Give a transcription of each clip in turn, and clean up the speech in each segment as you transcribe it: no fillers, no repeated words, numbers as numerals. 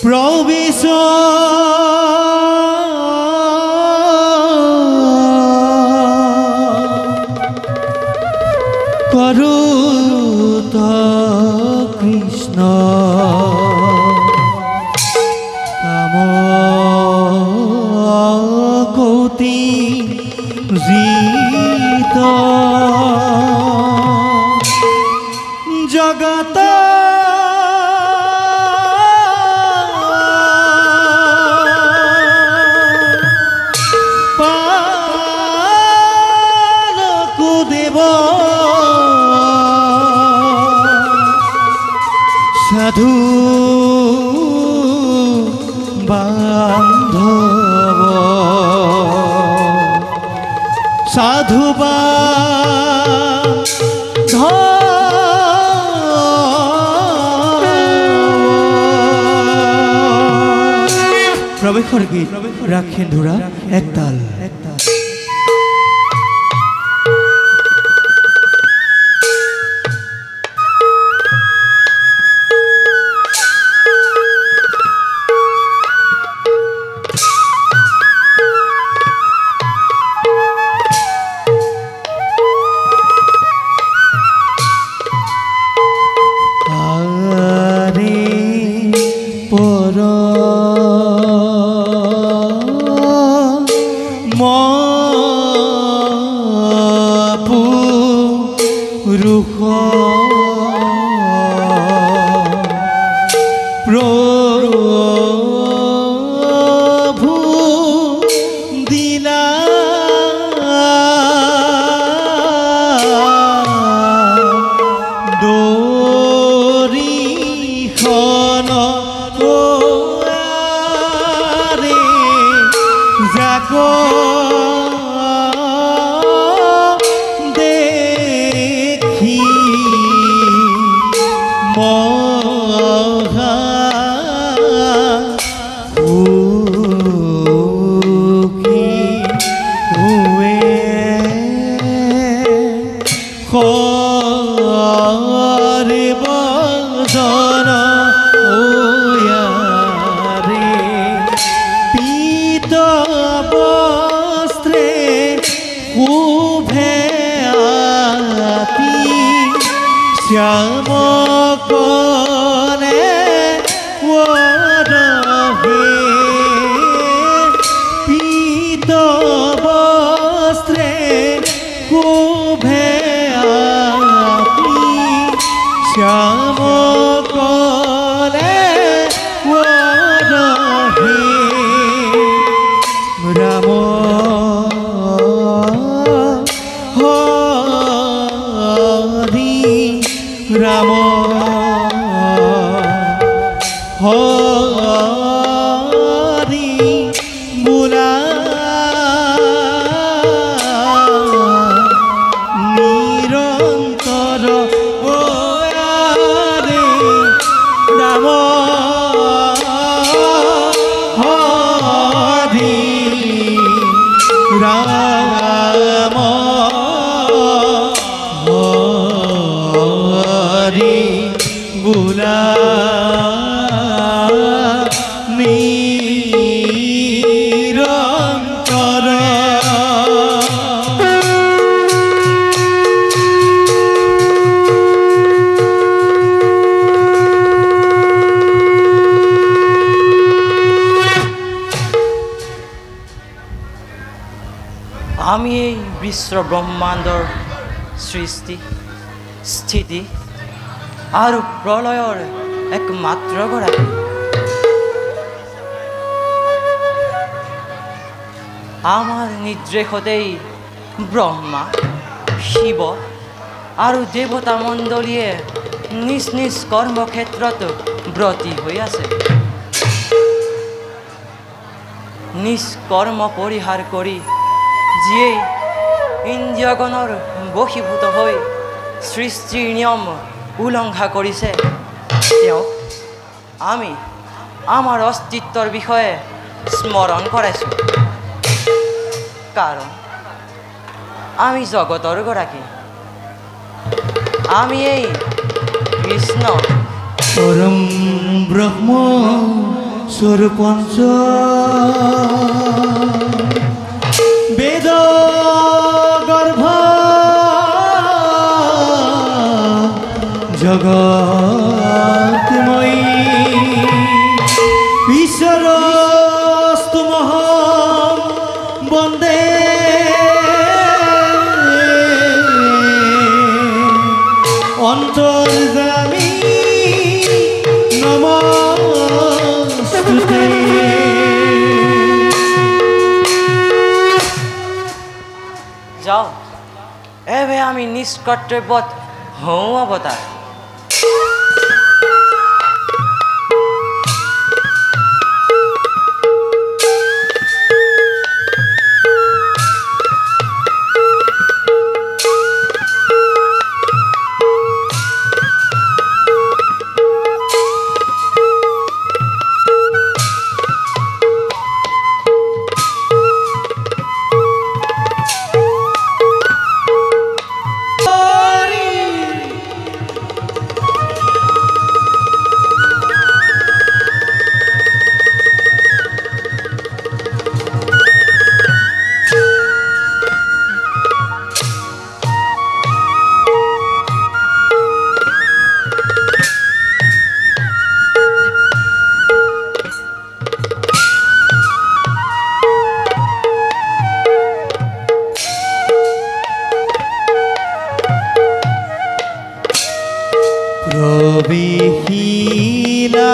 প্রবেশ করুত কৃষ্ণ কাম কৌতি জিত জগত সাধু বান্ধব সাধু প্রবেশর গীত রাখেন ধরা একতাল আমি এই বিশ্ব ব্ৰহ্মাণ্ডৰ সৃষ্টি স্থিতি আৰু প্ৰলয়ৰ একমাত্ৰ গৰাকী আমাৰ নিৰ্দেশতেই ব্ৰহ্মা শিৱ আৰু দেৱতা মণ্ডলীয়ে নিজ নিজ কৰ্মক্ষেত্ৰত ব্ৰতী হৈ আছে নিজ কৰ্ম পৰিহাৰ কৰি যিয়ে ইন্দ্ৰিয়গণৰ বশীভূত হৈ সৃষ্টিৰ নিয়ম উলংঘা কৰিছে তেওঁক আমি আমাৰ অস্তিত্বৰ বিষয়ে স্মৰণ কৰাইছোঁ কাৰণ আমি জগতৰ গৰাকী আমি এই কৃষ্ণ পৰম ব্ৰহ্ম স্বৰূপঞ্চ বেদ গৰ্ভ জগৎময়ী ঈশ্বৰস্তুমহং বন্দে অন্তৰ্গামী নমস্তুতে। যাও এবে আমি নিষ্কৰ্তব্যত হওঁ অৱতাৰ। প্ৰবেশিলা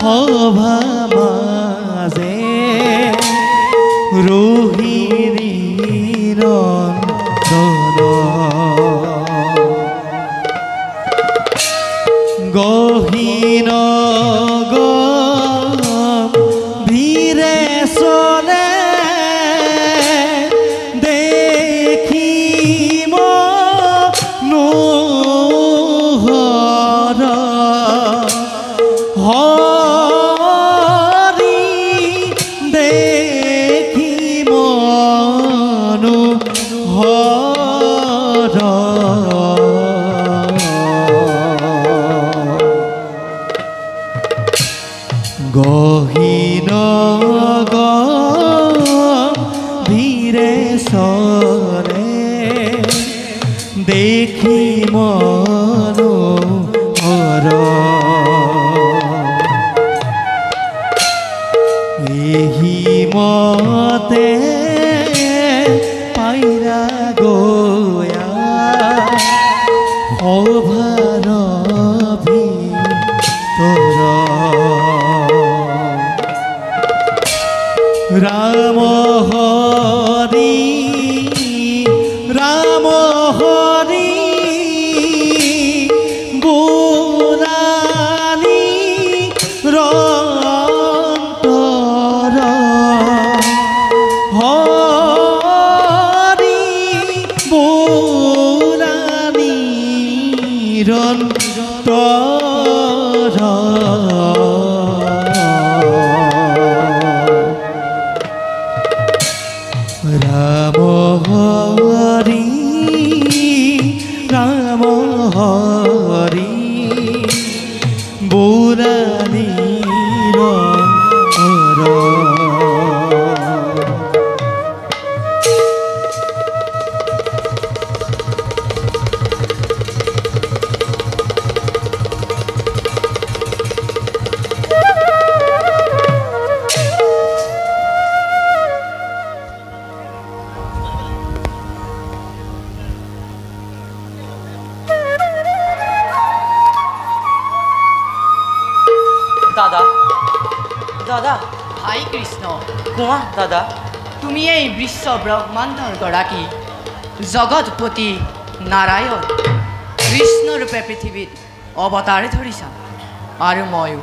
সভা মাজে ৰোহিণী নন্দন গহীন গম্ভীৰে চলে গহীন গম্ভীৰে চলে দেখি মনোহৰ এহি মতে পাইৰা গয়া সভাৰ ভিতৰ ৰাম হৰি ৰাম হৰি বুলানি ৰন্তৰ হৰি বুলানি ৰন্তৰ ৰাম হৰি ৰাম হৰি বুলানি ৰন্তৰ দাদা দাদা হাই কৃষ্ণ, কোৱা দাদা। তুমি এই বিশ্ব ব্ৰহ্মাণ্ডৰ গৰাকী জগতপতি নাৰায়ণ কৃষ্ণৰূপে পৃথিৱীত অৱতাৰ ধৰিছা, আৰু ময়ো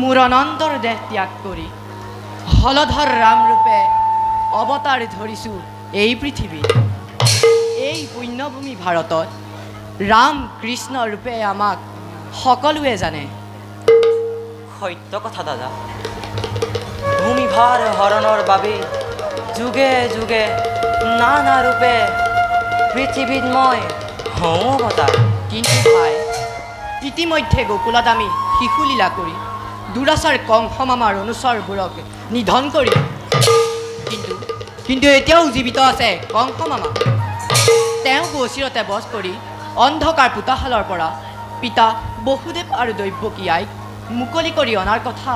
মোৰ অনন্তৰ দেহ ত্যাগ কৰি হলধৰ ৰামৰূপে অৱতাৰ ধৰিছোঁ এই পৃথিৱীত। এই পুণ্যভূমি ভাৰতত ৰাম কৃষ্ণ ৰূপে আমাক সকলোৱে জানে। সত্য কথা দাদা। ভূমিভাৰ হৰণৰ বাবে যুগে যুগে নানা ৰূপে পৃথিৱীত মই হওঁ অৱতাৰ। কিন্তু ভাই, ইতিমধ্যে গোকুলত আমি শিশুলীলা কৰি দুৰাচাৰ কংস মামাৰ অনুচৰবোৰক নিধন কৰি কিন্তু এতিয়াও জীৱিত আছে কংস মামা। তেওঁক অচিৰতে বধ কৰি অন্ধকাৰ পোতাশালৰ পৰা পিতা বসুদেৱ আৰু দৈৱকী আইক মুকলি কৰি অনাৰ কথা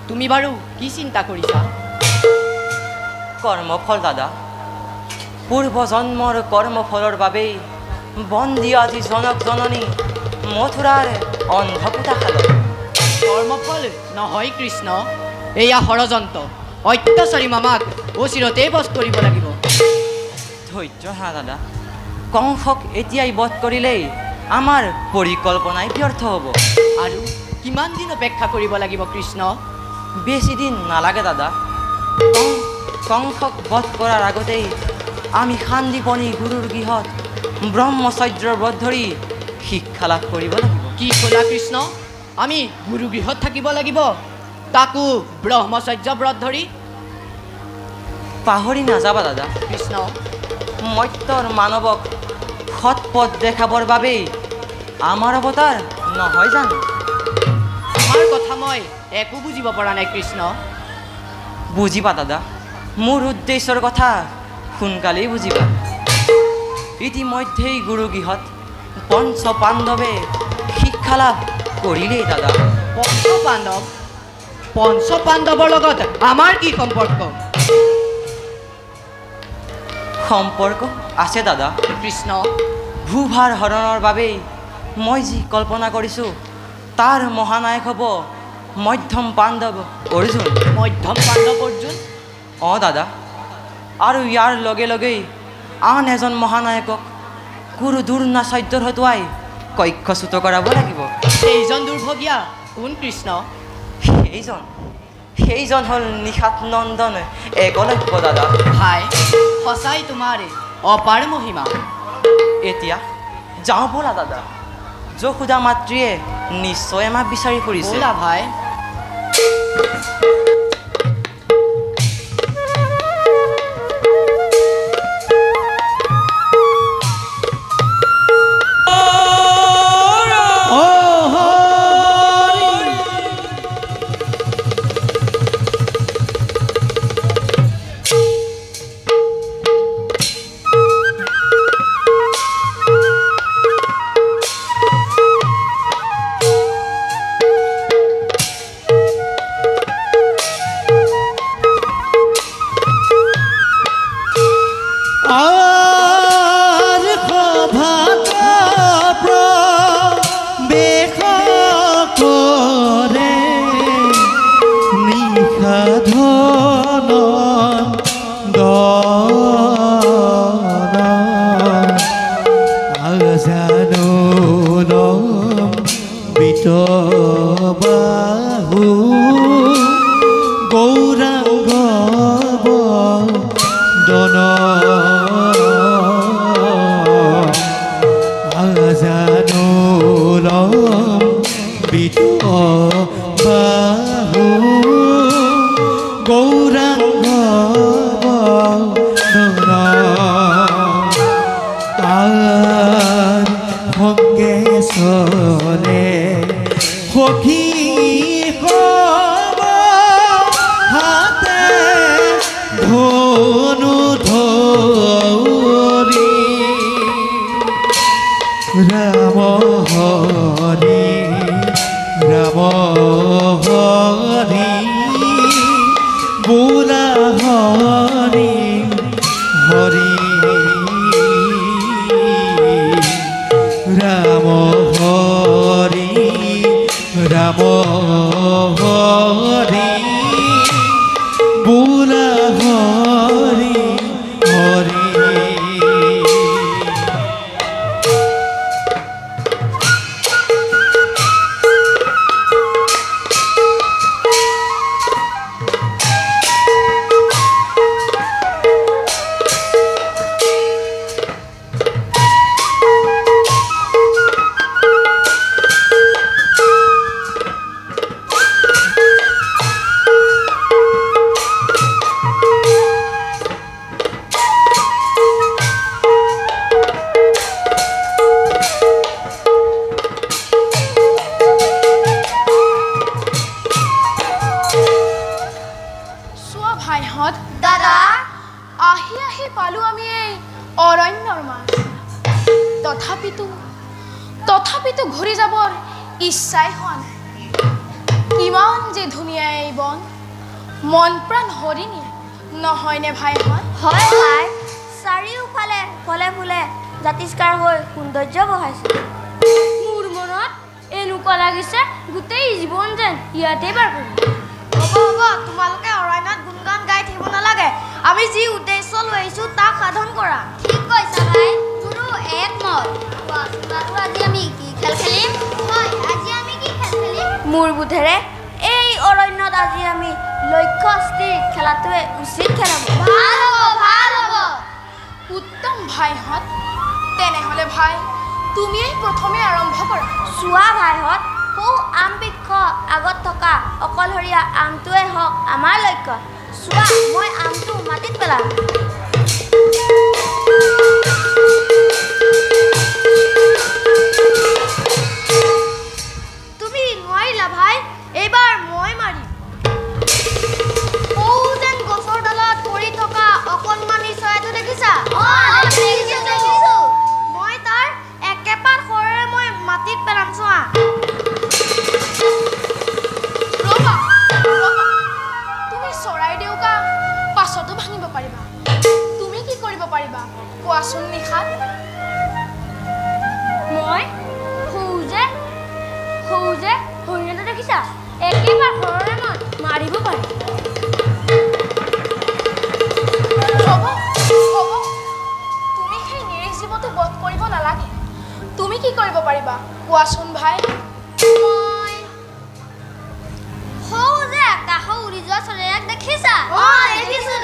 তুমি বাৰু কি চিন্তা কৰিছা? কৰ্মফল দাদা, পূৰ্বজন্মৰ কৰ্মফলৰ বাবেই বন্দী আজি জনক জননী মথুৰাৰ অন্ধপোতাশালত। কৰ্মফল নহয় কৃষ্ণ, এয়া ষড়যন্ত্ৰ। অত্যাচাৰী মামাক অচিৰতেই বধ কৰিব লাগিব। ধৈৰ্য হা দাদা, কংসক এতিয়াই বধ কৰিলেই আমাৰ পৰিকল্পনাই ব্যৰ্থ হ'ব। আৰু কিমান দিন অপেক্ষা কৰিব লাগিব কৃষ্ণ? বেছি দিন নালাগে দাদা। কংসক বধ কৰাৰ আগতেই আমি শান্তিপনী গুৰুৰ গৃহত ব্ৰহ্মচৰ্যৰ ব্ৰত ধৰি শিক্ষা লাভ কৰিব লাগিব। কি ক'লা কৃষ্ণ? আমি গুৰু গৃহত থাকিব লাগিব, তাকো ব্ৰহ্মচৰ্য ব্ৰত ধৰি? পাহৰি নাযাবা দাদা, কৃষ্ণ মৰ্ত্যৰ মানৱক সৎ পথ দেখাবৰ বাবেই আমাৰ অৱতাৰ নহয় জানো? তোমাৰ কথা মই একো বুজিব পৰা নাই কৃষ্ণ। বুজিবা দাদা, মোৰ উদ্দেশ্যৰ কথা সোনকালেই বুজিবা। ইতিমধ্যেই গুৰুগৃহত পঞ্চ পাণ্ডৱে শিক্ষা লাভ কৰিলেই দাদা। পঞ্চ পাণ্ডৱৰ লগত আমাৰ কি সম্পৰ্ক? সম্পৰ্ক আছে দাদা। কৃষ্ণ ভূভাৰ হৰণৰ বাবেই মই যি কল্পনা কৰিছোঁ তাৰ মহানায়ক হ'ব মধ্যম পাণ্ডৱ অৰ্জুন। মধ্যম পাণ্ডৱ অৰ্জুন? অঁ দাদা, আৰু ইয়াৰ লগে লগেই আন এজন মহানায়কক গুৰু দ্ৰোণাচাৰ্যৰ হতুৱাই কক্ষচ্যুত কৰাব লাগিব। সেইজন দুৰ্ভগীয়া কোন কৃষ্ণ? সেইজন হ'ল নিশাত নন্দন একলব্য দাদা। ভাই, সঁচাই তোমাৰ অপাৰ মহিমা। এতিয়া যাওঁ ব'লা দাদা, যশোদা মাতৃয়ে নিশ্চয় আমাক বিচাৰি ফুৰিছে। ব'লা ভাই। তথাপিতো ঘূৰি যাবৰ ইচ্ছাই হোৱা নাই। কিমান যে ধুনীয়া এই বন, মন প্ৰাণ হৰিণী নহয়নে ভাইহঁত? হয় ভাই, চাৰিওফালে ফলে ফুলে জাতিষ্কাৰ হৈ সৌন্দৰ্য বঢ়াইছে। মোৰ মনত এনেকুৱা লাগিছে গোটেই জীৱন যেন ইয়াতে পাৰ কৰিম। হ'ব হ'ব, তোমালোকে অৰণ্যত গুণগান গাই থাকিব নালাগে। আমি যি উদ্দেশ্য লৈ আহিছোঁ তাক সাধন কৰা। ঠিক কৈছা ভাই, মোৰো একমত। আজি আমি কি খেল খেলিম? হয়, আজি আমি কি খেল খেলিম? মোৰ বোধেৰে এই অৰণ্যত আজি আমি লক্ষ্য স্থিৰ খেলাটোৱে উচিত খেল হ'ব। ভাল হ'ব, ভাল হ'ব। উত্তম ভাইহঁত, তেনেহ'লে ভাই তুমিয়েই প্ৰথমে আৰম্ভ কৰা। চোৱা ভাইহঁত, সৌ আম বৃক্ষ আগত থকা অকলশৰীয়া আমটোৱে হওক আমাৰ লক্ষ্য। চোৱা, মই আমটো মাটিত পেলাম। তুমি নোৱাৰিলা ভাই, এইবাৰ মই মাৰিম। সৌ যেন গছৰ ডালত পৰি থকা অকণমানি চৰাইটো দেখিছা? মই তাৰ একেপাত সৰেৰে মই মাটিত পেলাম। চোৱা, ৰ'বা ৰ'বা, তুমি চৰাই দেউকা পাছতো ভাঙিব পাৰিবা। তুমি কি কৰিব পাৰিবা কোৱাচোন নিশাত? মই সৌ যে হৰিণাটো দেখিছা? একেবাৰ সৰৰে মই মাৰিব পাৰিম। হ'ব হ'ব, তুমি সেই নিৰীহ জীৱটো বধ কৰিব নালাগে। তুমি কি কৰিব পাৰিবা কোৱাচোন ভাই? মই সৌ যে আকাশত উৰি যোৱা চৰাইক দেখিছা?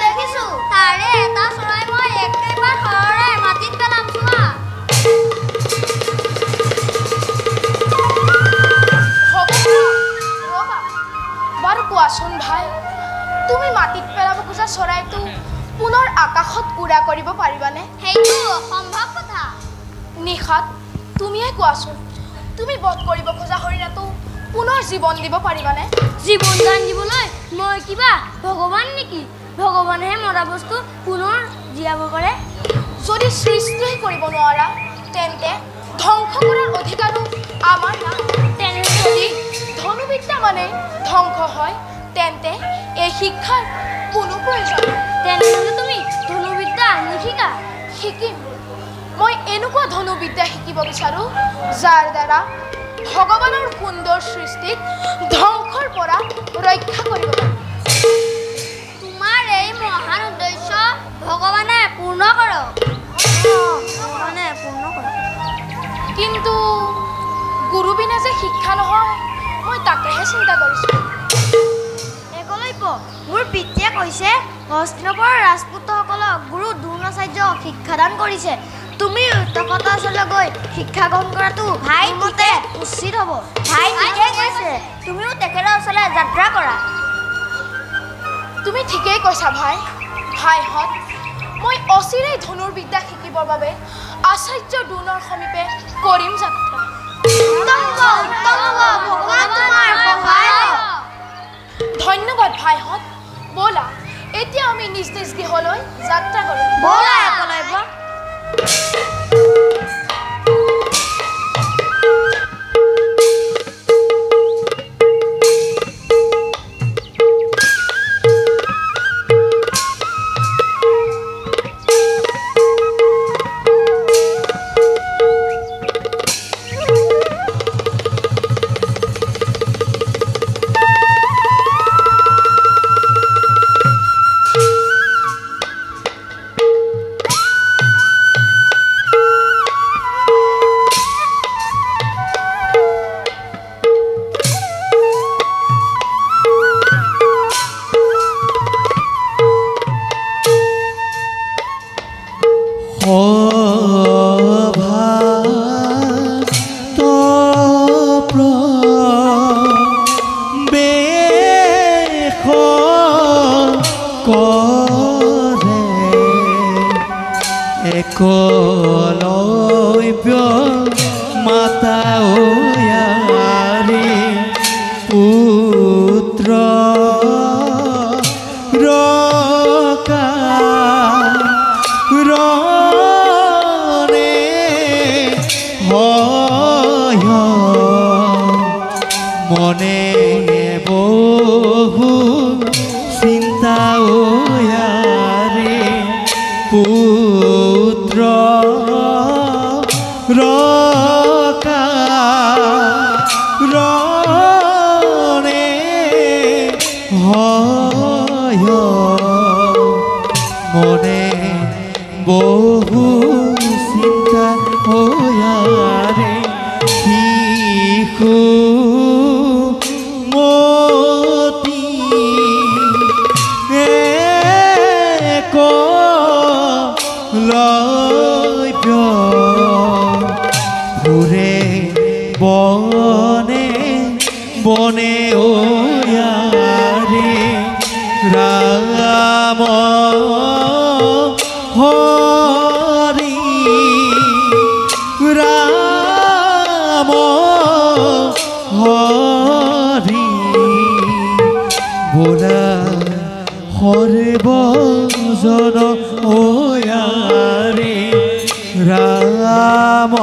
দেখিছো। তাৰে এটা চৰাই মই একেবাৰ সৰৰে মাটিত পেলাম। চোৱা, হ'ব ৰ'বা, বাৰু কোৱাচোন ভাই, তুমি মাটিত পেলাব খোজা চৰাইটো পুনৰ আকাশত উৰা কৰিব পাৰিবানে? সেইটো অসম্ভৱ কথা। নিশাত তুমিয়ে কোৱাচোন, তুমি বধ কৰিব খোজা হৰিণাটো পুনৰ জীৱন দিব পাৰিবানে? জীৱন দান দিবলৈ মই কিবা ভগৱান নেকি? ভগৱানেহে মৰা বস্তু পুনৰ জীয়াব পাৰে। যদি সৃষ্টিয়ে কৰিব নোৱাৰা, তেন্তে ধ্বংস কৰাৰ অধিকাৰো আমাৰ নাই। তেনেহ'লে যদি ধনুবিদ্যা মানে ধ্বংস হয়, তেন্তে এই শিক্ষাৰ কোনো প্ৰয়োজন নাই। তেনেহ'লে তুমি ধনুবিদ্যা নিশিকা? শিকিম। মই এনেকুৱা ধনুবিদ্যা শিকিব বিচাৰোঁ যাৰ দ্বাৰা ভগৱানৰ সুন্দৰ সৃষ্টিক ধ্বংসৰ পৰা ৰক্ষা কৰিব পাৰি। তোমাৰ এই মহান উদ্দেশ্য ভগৱানে পূৰ্ণ কৰক। ভগৱানে পূৰ্ণ কৰক। কিন্তু গুৰুবিনে যে শিক্ষা নহয়, মই তাকেহে চিন্তা কৰিছোঁ। একলব্য, মোৰ পিতৃয়ে কৈছে হস্তিনাপুৰৰ ৰাজপুতসকলক গুৰু দ্ৰোণাচাৰ্য শিক্ষাদান কৰিছে। তুমি তখতাচললৈ গৈ শিক্ষা গ্ৰহণ কৰাটো ভাই মতে উচিত হ'ব। ভাই ঠিকে কৈছে, তুমিও তেখেতৰ ওচৰলৈ যাত্ৰা কৰা। তুমি ঠিকেই কৈছা ভাই। ভাইহঁত, মই অচিৰেই ধনুৰ্বিদ্যা শিকিবৰ বাবে আচাৰ্য দ্ৰোণৰ সমীপে কৰিম যাত্ৰা। ধন্যবাদ ভাইহঁত। ব'লা এতিয়া আমি নিজ নিজ গৃহলৈ যাত্ৰা কৰোঁ। ব'লা একলব্য। একলব্য মাতা য়াৰী পুত্ৰ ৰকা ৰনে হয় মনে বহু চিন্তা ওয়ারে পুত্র রকা রণে হয় মনে বহু চিন্তা ওয়ারে শিশু মতি ঘুরে বনে বনে ওয়ারে রাম হরি রাম হরি বোলা সর্বজন ওয়ারে রাম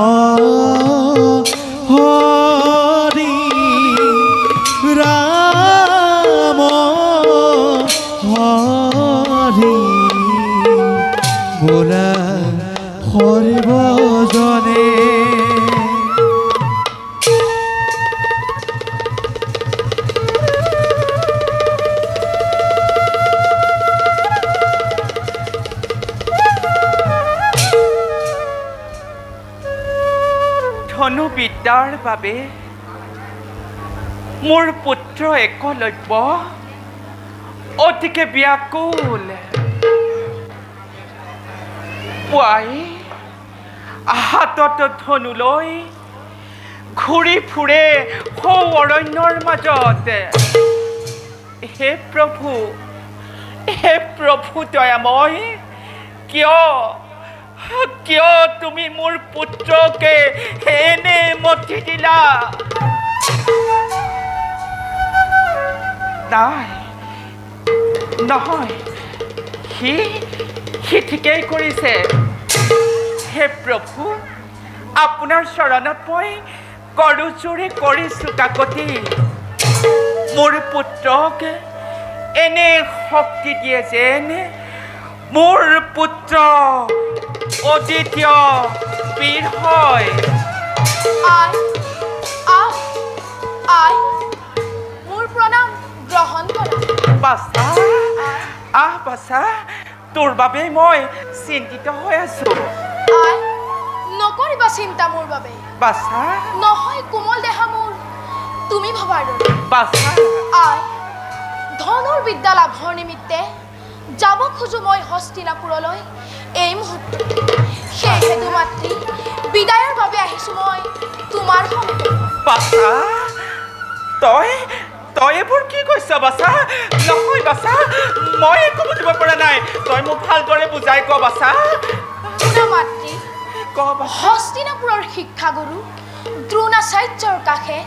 হরি রাম হরি বোলা সর্বজনে ধনুবিদ্যাৰ বাবে মোৰ পুত্ৰ একলব্য অতিকে ব্যাকুল পুৱাই হাতত ধনু লৈ ঘূৰি ফুৰে সৌ অৰণ্যৰ মাজত হে প্ৰভু দয়াময় কিয় কিয় তুমি মোৰ পুত্ৰকে এনে মতি দিলা নাই নহয় সি ঠিকেই কৰিছে হে প্ৰভু আপোনাৰ চৰণত মই কৰজোৰে কৰিছোঁ কাকতি মোৰ পুত্ৰক এনে শক্তি দিয়ে যেন মোৰ পুত্ৰ অদ্বিতীয় বীৰ হয় মোৰ প্ৰণাম গ্ৰহণ কৰা বাছা বাছা তোৰ বাবে মই চিন্তিত হৈ আছো নকৰিবা চিন্তা মোৰ বাবে বাছা নহয় কোমল দেহা মোৰ তুমি ভবাৰ দৰে বাছা ধনুৰ বিদ্যা লাভৰ নিমিত্তে যাব খোজো মই হস্তিনাপুৰলৈ এই মুহূৰ্তত সেয়েহে মাতৃ বিদায়ৰ বাবে আহিছো মই তোমাৰ সমীপত বাছা তই এইবোৰ কি কৈছ বাছা নহয় বাছা মই একো বুজিব পৰা নাই তই মোক ভালদৰে বুজাই ক বাছা শুনা মাতৃ হস্তিনাপুৰৰ শিক্ষাগুৰু দ্ৰোণাচাৰ্যৰ কাষে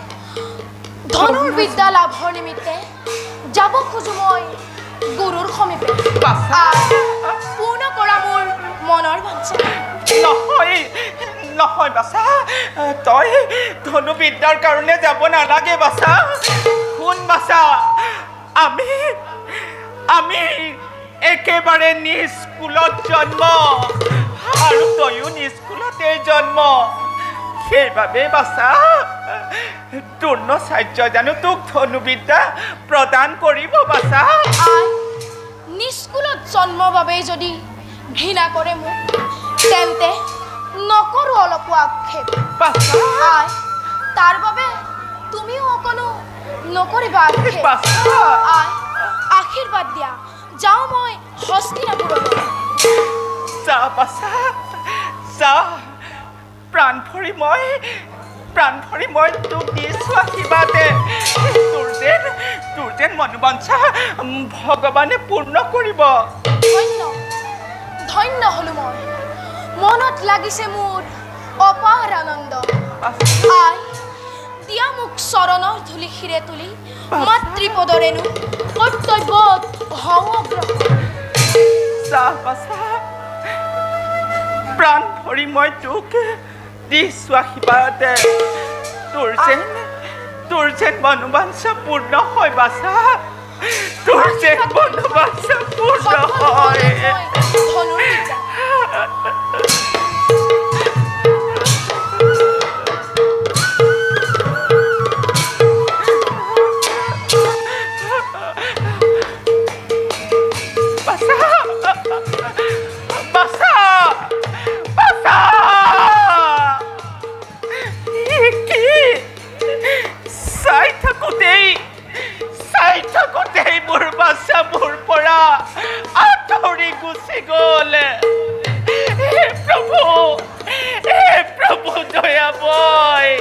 ধনুৰ বিদ্যা লাভৰ নিমিত্তে যাব খোজো মই গুৰুৰ সমীপে পূৰ্ণ কৰা মোৰ মনৰ বাঞ্ছা নহয় বাছা তই ধনুবিদ্যাৰ কাৰণে যাব নালাগে বাছা শুন বাছা আমি একেবাৰে নিস্কুলত জন্ম আৰু তয়ো নিস্কুলতে জন্ম সেইবাবে বাছা দ্ৰোণাচাৰ্য জানো তোক ধনুবিদ্যা প্ৰদান কৰিব বাছা নিস্কুলত জন্মৰ বাবে যদি ঘৃণা কৰে মোক তেন্তে নকৰো অলপো আক্ষেপ তাৰ বাবে তুমিও অকণো নকৰিবা আক্ষেপ আশীৰ্বাদ দিয়া যাওঁ মই হস্তিনাপুৰলৈ যা বাছা যা প্ৰাণ ভৰি মই তোক দিছোঁ আশীৰ্বাদে তোৰ যেন মনোবাঞ্ছা ভগৱানে পূৰ্ণ কৰিব ধন্য হলো মই মনত লাগিছে মোৰ অপাৰ আনন্দ দিয়া মোক চৰণৰ ধূলি শিৰে তুলি মাতৃপদৰেনো কৰ্তব্যত হওঁ অগ্ৰসৰ প্ৰাণ ভৰি মই তোক দিছোঁ আশীৰ্বাদে তোৰ যেন মনোবাঞ্ছা পূৰ্ণ হয় বাছা তোৰ যেন মনোবাঞ্ছা পূৰ্ণ হয় ধনুৰ বিদ্যা বাছা বাছা কি চাই থাকোঁতেই মোৰ বাচ্ছা মোৰ পৰা আঁতৰি গুচি গ'ল হে প্ৰভু দয়াময়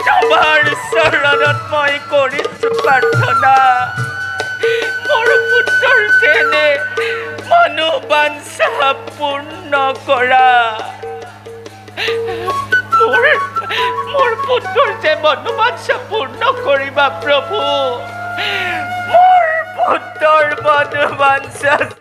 তোমাৰ চৰণত মই কৰিছো প্ৰাৰ্থনা মোৰ পুত্ৰৰ যেনে মনোবাঞ্ছা পূৰ্ণ কৰা মোৰ পুত্ৰৰ যে মনোবাঞ্ছা পূৰ্ণ কৰিবা প্ৰভু মোৰ পুত্ৰৰ মনোবাঞ্ছা